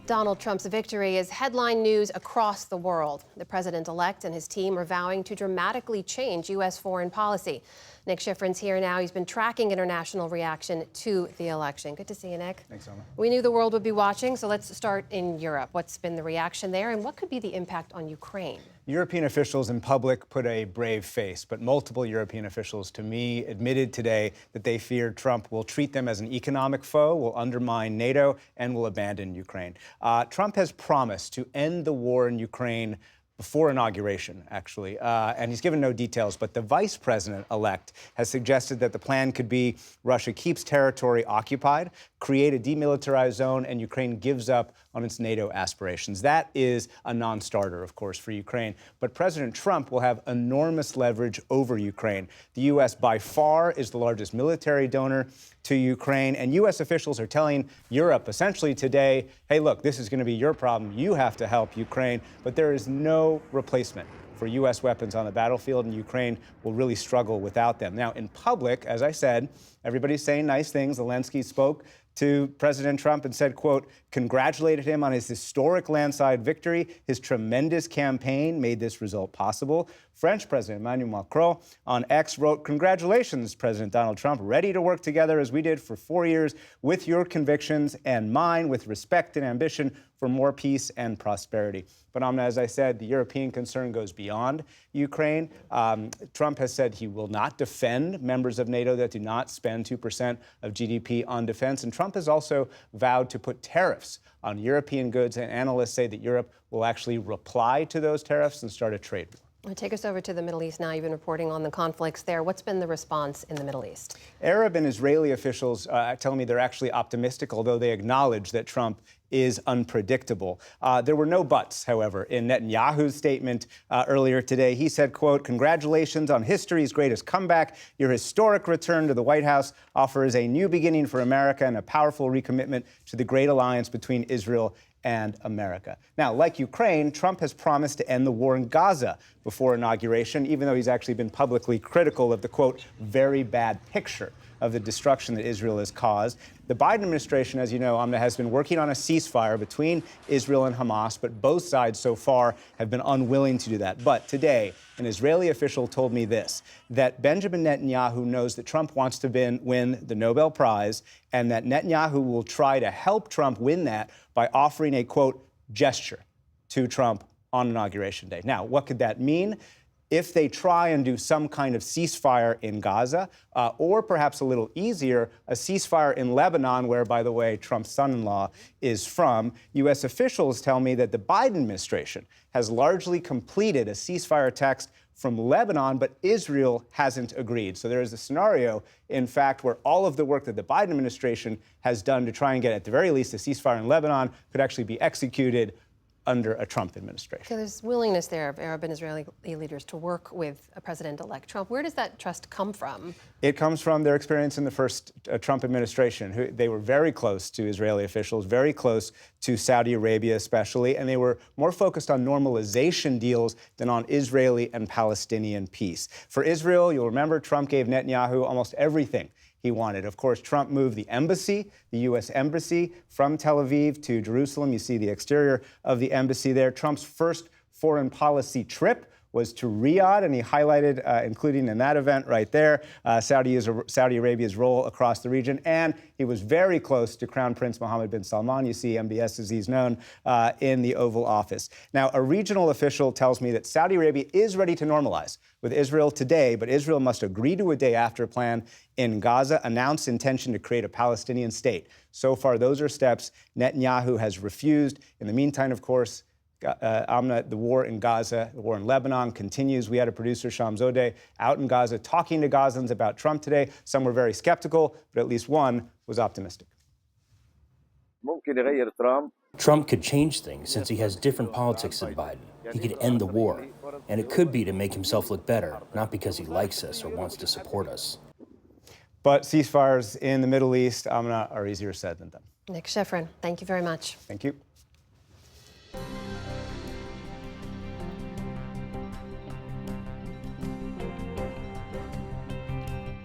Donald Trump's victory is headline news across the world. The president-elect and his team are vowing to dramatically change U.S. foreign policy. Nick Schifrin's here now. He's been tracking international reaction to the election. Good to see you, Nick. Thanks, Alma. We knew the world would be watching, so let's start in Europe. What's been the reaction there, and what could be the impact on Ukraine? European officials in public put a brave face, but multiple European officials, to me, admitted today that they fear Trump will treat them as an economic foe, will undermine NATO, and will abandon Ukraine. Trump has promised to end the war in Ukraine before inauguration, actually, and he's given no details, but the vice president-elect has suggested that the plan could be Russia keeps territory occupied, create a demilitarized zone, and Ukraine gives up on its NATO aspirations. That is a non-starter, of course, for Ukraine. But President Trump will have enormous leverage over Ukraine. The U.S. by far is the largest military donor to Ukraine, and U.S. officials are telling Europe essentially today, hey, look, this is going to be your problem. You have to help Ukraine, but there is no replacement for U.S. weapons on the battlefield, and Ukraine will really struggle without them. Now, in public, as I said, everybody's saying nice things. Zelensky spoke to President Trump and said, quote, congratulated him on his historic landslide victory. His tremendous campaign made this result possible. French President Emmanuel Macron on X wrote, congratulations, President Donald Trump, ready to work together as we did for 4 years with your convictions and mine, with respect and ambition for more peace and prosperity. But Amna, as I said, the European concern goes beyond Ukraine. Trump has said he will not defend members of NATO that do not spend 2% of GDP on defense. And Trump has also vowed to put tariffs on European goods. And analysts say that Europe will actually reply to those tariffs and start a trade war. Take us over to the Middle East now. You've been reporting on the conflicts there. What's been the response in the Middle East? Arab and Israeli officials telling me they're actually optimistic, although they acknowledge that Trump is unpredictable. There were no buts, however, in Netanyahu's statement earlier today. He said, quote, congratulations on history's greatest comeback. Your historic return to the White House offers a new beginning for America and a powerful recommitment to the great alliance between Israel and America. Now, like Ukraine, Trump has promised to end the war in Gaza before inauguration, even though he's actually been publicly critical of the, quote, very bad picture of the destruction that Israel has caused. The Biden administration, as you know, Amna, has been working on a ceasefire between Israel and Hamas, but both sides so far have been unwilling to do that. But today, an Israeli official told me this, that Benjamin Netanyahu knows that Trump wants to win the Nobel Prize, and that Netanyahu will try to help Trump win that by offering a, quote, gesture to Trump on Inauguration Day. Now, what could that mean? If they try and do some kind of ceasefire in Gaza, or perhaps a little easier, a ceasefire in Lebanon, where, by the way, Trump's son-in-law is from, U.S. officials tell me that the Biden administration has largely completed a ceasefire text from Lebanon, but Israel hasn't agreed. So there is a scenario, in fact, where all of the work that the Biden administration has done to try and get, at the very least, a ceasefire in Lebanon could actually be executed under a Trump administration. So there's willingness there of Arab and Israeli leaders to work with President-elect Trump. Where does that trust come from? It comes from their experience in the first Trump administration. They were very close to Israeli officials, very close to Saudi Arabia especially, and they were more focused on normalization deals than on Israeli and Palestinian peace. For Israel, you'll remember Trump gave Netanyahu almost everything he wanted. Of course, Trump moved the embassy, the U.S. embassy, from Tel Aviv to Jerusalem. You see the exterior of the embassy there. Trump's first foreign policy trip was to Riyadh, and he highlighted, including in that event right there, Saudi Arabia's role across the region. And he was very close to Crown Prince Mohammed bin Salman. You see MBS, as he's known, in the Oval Office. Now, a regional official tells me that Saudi Arabia is ready to normalize with Israel today, but Israel must agree to a day-after plan in Gaza, announce intention to create a Palestinian state. So far, those are steps Netanyahu has refused. In the meantime, of course, Amna, the war in Gaza, the war in Lebanon continues. We had a producer, Shams Odeh, out in Gaza talking to Gazans about Trump today. Some were very skeptical, but at least one was optimistic. Trump could change things since he has different politics than Biden. He could end the war, and it could be to make himself look better, not because he likes us or wants to support us. But ceasefires in the Middle East, Amna, are easier said than done. Nick Schifrin, thank you very much. Thank you.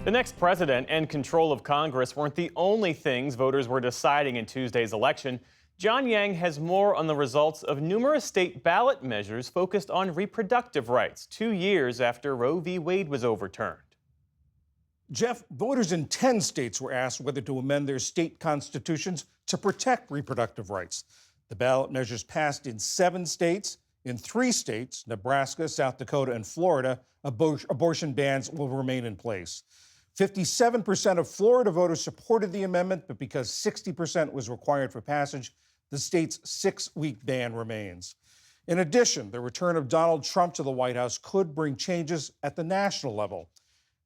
The next president and control of Congress weren't the only things voters were deciding in Tuesday's election. John Yang has more on the results of numerous state ballot measures focused on reproductive rights 2 years after Roe v. Wade was overturned. Jeff, voters in 10 states were asked whether to amend their state constitutions to protect reproductive rights. The ballot measures passed in 7 states. In 3 states, Nebraska, South Dakota, and Florida, abortion bans will remain in place. 57% of Florida voters supported the amendment, but because 60% was required for passage, the state's 6-week ban remains. In addition, the return of Donald Trump to the White House could bring changes at the national level.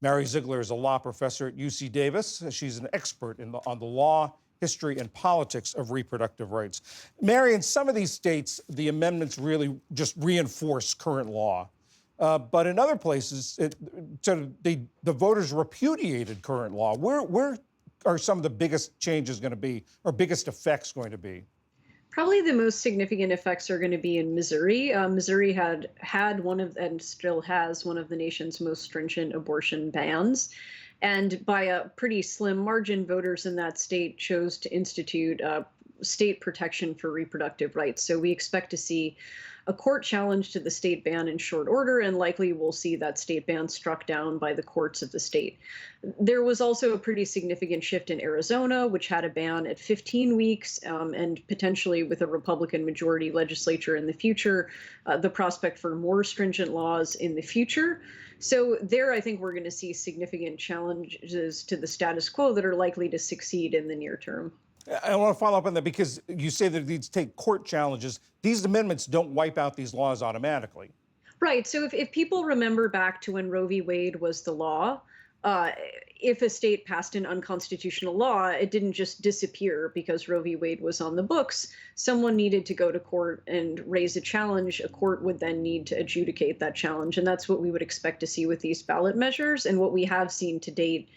Mary Ziegler is a law professor at UC Davis. She's an expert on the law, history, and politics of reproductive rights. Mary, in some of these states, the amendments really just reinforce current law. But in other places, the voters repudiated current law. Where are some of the biggest changes going to be, or biggest effects going to be? Probably the most significant effects are going to be in Missouri. Missouri had one of, and still has, one of the nation's most stringent abortion bans. And by a pretty slim margin, voters in that state chose to institute state protection for reproductive rights. So we expect to see a court challenge to the state ban in short order, and likely we'll see that state ban struck down by the courts of the state. There was also a pretty significant shift in Arizona, which had a ban at 15 weeks, and potentially with a Republican majority legislature in the future, the prospect for more stringent laws in the future. So there, I think we're going to see significant challenges to the status quo that are likely to succeed in the near term. I want to follow up on that because you say that these take court challenges. These amendments don't wipe out these laws automatically. Right. So if people remember back to when Roe v. Wade was the law, if a state passed an unconstitutional law, it didn't just disappear because Roe v. Wade was on the books. Someone needed to go to court and raise a challenge. A court would then need to adjudicate that challenge. And that's what we would expect to see with these ballot measures and what we have seen to date.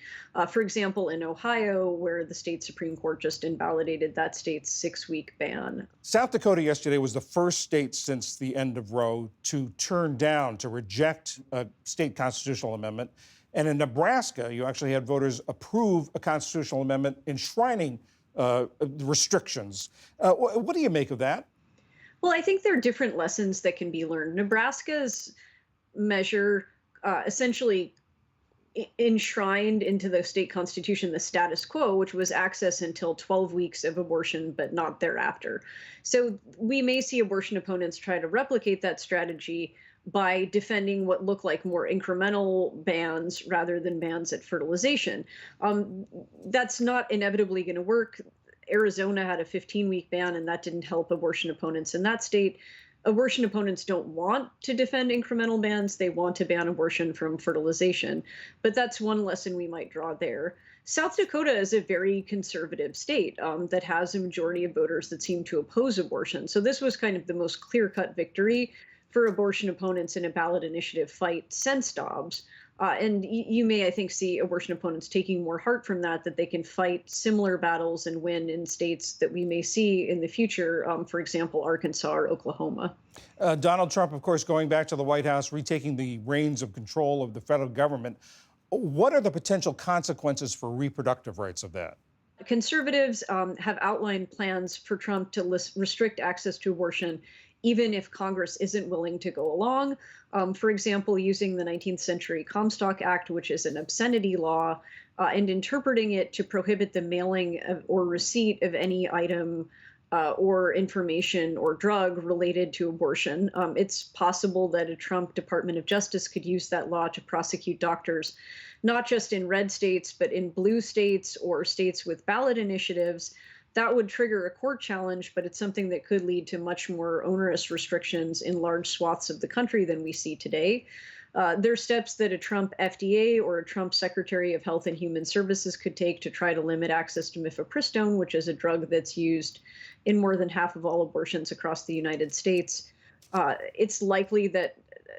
For example, in Ohio, where the state Supreme Court just invalidated that state's 6-week ban. South Dakota yesterday was the first state since the end of Roe to reject a state constitutional amendment. And in Nebraska, you actually had voters approve a constitutional amendment enshrining restrictions. What do you make of that? Well, I think there are different lessons that can be learned. Nebraska's measure essentially enshrined into the state constitution the status quo, which was access until 12 weeks of abortion, but not thereafter. So we may see abortion opponents try to replicate that strategy by defending what look like more incremental bans rather than bans at fertilization. That's not inevitably going to work. Arizona had a 15-week ban, and that didn't help abortion opponents in that state. Abortion opponents don't want to defend incremental bans. They want to ban abortion from fertilization. But that's one lesson we might draw there. South Dakota is a very conservative state that has a majority of voters that seem to oppose abortion. So this was kind of the most clear-cut victory for abortion opponents in a ballot initiative fight since Dobbs. And you may, I think, see abortion opponents taking more heart from that they can fight similar battles and win in states that we may see in the future, for example, Arkansas or Oklahoma. Donald Trump, of course, going back to the White House, retaking the reins of control of the federal government. What are the potential consequences for reproductive rights of that? Conservatives have outlined plans for Trump to restrict access to abortion even if Congress isn't willing to go along. For example, using the 19th century Comstock Act, which is an obscenity law, and interpreting it to prohibit the mailing or receipt of any item or information or drug related to abortion. It's possible that a Trump Department of Justice could use that law to prosecute doctors, not just in red states, but in blue states or states with ballot initiatives. That would trigger a court challenge, but it's something that could lead to much more onerous restrictions in large swaths of the country than we see today. There are steps that a Trump FDA or a Trump Secretary of Health and Human Services could take to try to limit access to mifepristone, which is a drug that's used in more than half of all abortions across the United States. It's likely that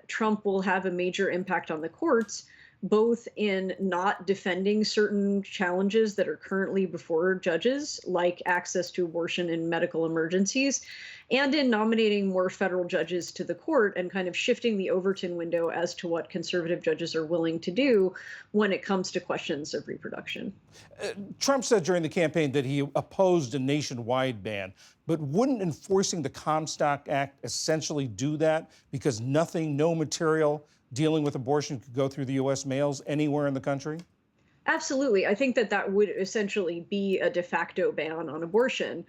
Trump will have a major impact on the courts, both in not defending certain challenges that are currently before judges, like access to abortion in medical emergencies, and in nominating more federal judges to the court and kind of shifting the Overton window as to what conservative judges are willing to do when it comes to questions of reproduction. Trump said during the campaign that he opposed a nationwide ban, but wouldn't enforcing the Comstock Act essentially do that because no material dealing with abortion could go through the U.S. mails anywhere in the country? Absolutely. I think that would essentially be a de facto ban on abortion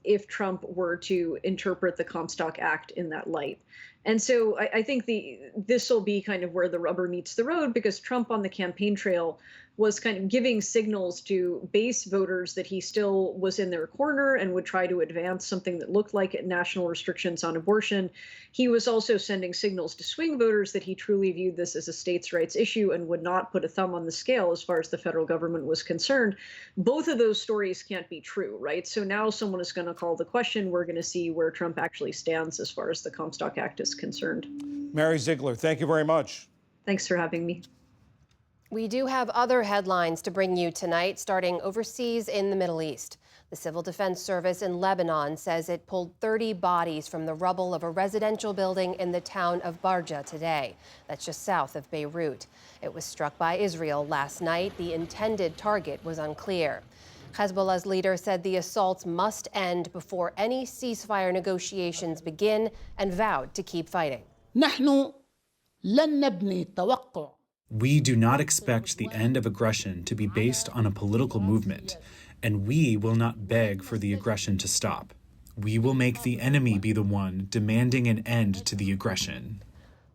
if Trump were to interpret the Comstock Act in that light. And so I think this will be kind of where the rubber meets the road, because Trump on the campaign trail was kind of giving signals to base voters that he still was in their corner and would try to advance something that looked like national restrictions on abortion. He was also sending signals to swing voters that he truly viewed this as a states' rights issue and would not put a thumb on the scale as far as the federal government was concerned. Both of those stories can't be true, right? So now someone is going to call the question. We're going to see where Trump actually stands as far as the Comstock Act is concerned. Mary Ziegler, thank you very much. Thanks for having me. We do have other headlines to bring you tonight, starting overseas in the Middle East. The Civil Defense Service in Lebanon says it pulled 30 bodies from the rubble of a residential building in the town of Barja today. That's just south of Beirut. It was struck by Israel last night. The intended target was unclear. Hezbollah's leader said the assaults must end before any ceasefire negotiations begin and vowed to keep fighting. We do not expect the end of aggression to be based on a political movement, and we will not beg for the aggression to stop. We will make the enemy be the one demanding an end to the aggression.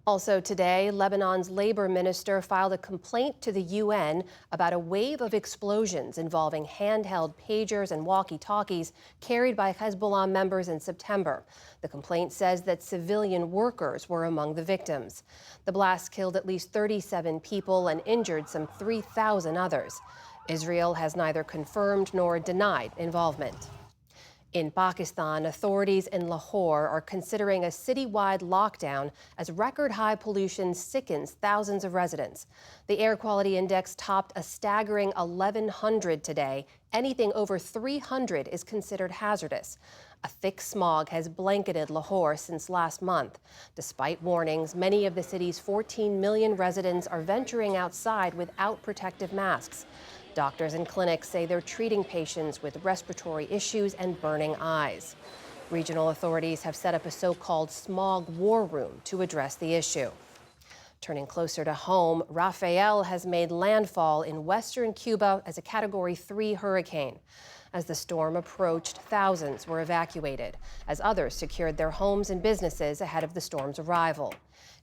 Also today, Lebanon's labor minister filed a complaint to the UN about a wave of explosions involving handheld pagers and walkie-talkies carried by Hezbollah members in September. The complaint says that civilian workers were among the victims. The blast killed at least 37 people and injured some 3,000 others. Israel has neither confirmed nor denied involvement. In Pakistan, authorities in Lahore are considering a citywide lockdown as record-high pollution sickens thousands of residents. The air quality index topped a staggering 1,100 today. Anything over 300 is considered hazardous. A thick smog has blanketed Lahore since last month. Despite warnings, many of the city's 14 million residents are venturing outside without protective masks. Doctors and clinics say they're treating patients with respiratory issues and burning eyes. Regional authorities have set up a so-called smog war room to address the issue. Turning closer to home, Rafael has made landfall in western Cuba as a Category 3 hurricane. As the storm approached, thousands were evacuated, as others secured their homes and businesses ahead of the storm's arrival.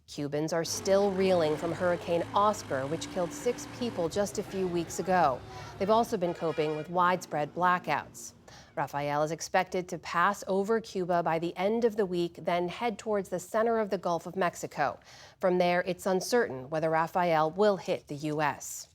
Cubans are still reeling from Hurricane Oscar, which killed 6 people just a few weeks ago. They've also been coping with widespread blackouts. Rafael is expected to pass over Cuba by the end of the week, then head towards the center of the Gulf of Mexico. From there, it's uncertain whether Rafael will hit the U.S.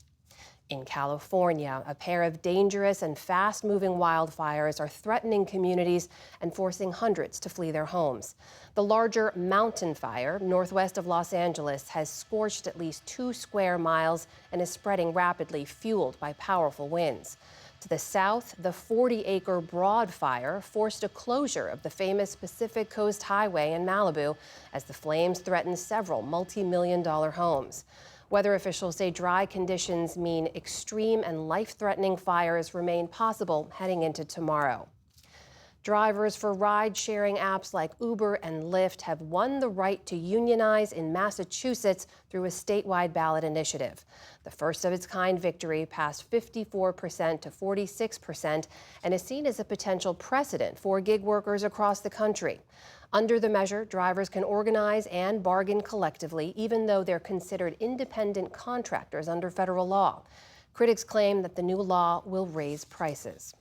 In California, a pair of dangerous and fast-moving wildfires are threatening communities and forcing hundreds to flee their homes. The larger Mountain Fire, northwest of Los Angeles, has scorched at least 2 square miles and is spreading rapidly, fueled by powerful winds. To the south, the 40-acre Broad Fire forced a closure of the famous Pacific Coast Highway in Malibu as the flames threatened several multi-million-dollar homes. Weather officials say dry conditions mean extreme and life-threatening fires remain possible heading into tomorrow. Drivers for ride-sharing apps like Uber and Lyft have won the right to unionize in Massachusetts through a statewide ballot initiative. The first of its kind victory passed 54% to 46% and is seen as a potential precedent for gig workers across the country. Under the measure, drivers can organize and bargain collectively, even though they're considered independent contractors under federal law. Critics claim that the new law will raise prices.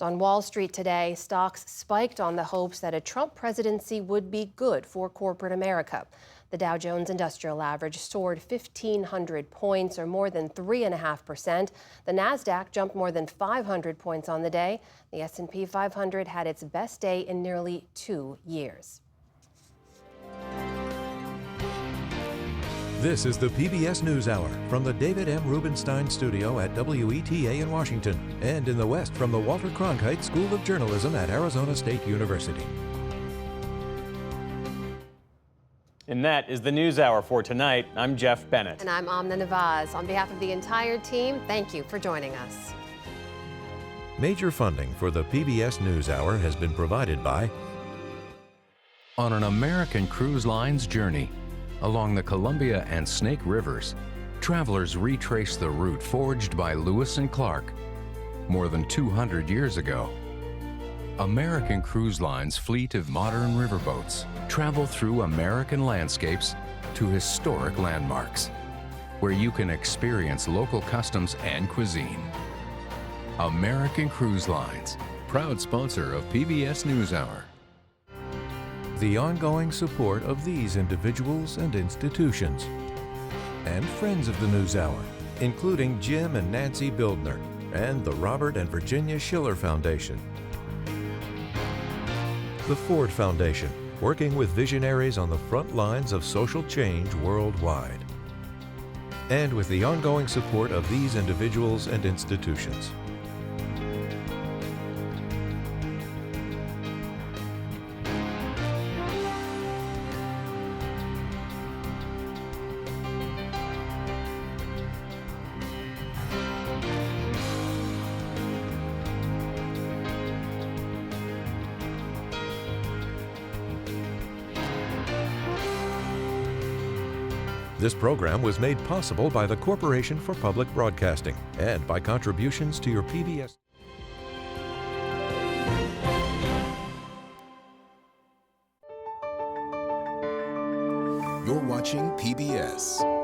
On Wall Street today, stocks spiked on the hopes that a Trump presidency would be good for corporate America. The Dow Jones Industrial Average soared 1,500 points, or more than 3.5%. The Nasdaq jumped more than 500 points on the day. The S&P 500 had its best day in nearly 2 years. This is the PBS NewsHour from the David M. Rubenstein Studio at WETA in Washington, and in the West from the Walter Cronkite School of Journalism at Arizona State University. And that is the NewsHour for tonight. I'm Jeff Bennett. And I'm Amna Nawaz. On behalf of the entire team, thank you for joining us. Major funding for the PBS NewsHour has been provided by... On an American Cruise Line's journey along the Columbia and Snake Rivers, travelers retrace the route forged by Lewis and Clark more than 200 years ago. American Cruise Line's fleet of modern riverboats travel through American landscapes to historic landmarks, where you can experience local customs and cuisine. American Cruise Lines, proud sponsor of PBS NewsHour. The ongoing support of these individuals and institutions, and friends of the NewsHour, including Jim and Nancy Bildner, and the Robert and Virginia Schiller Foundation. The Ford Foundation, working with visionaries on the front lines of social change worldwide. And with the ongoing support of these individuals and institutions. This program was made possible by the Corporation for Public Broadcasting and by contributions to your PBS. You're watching PBS.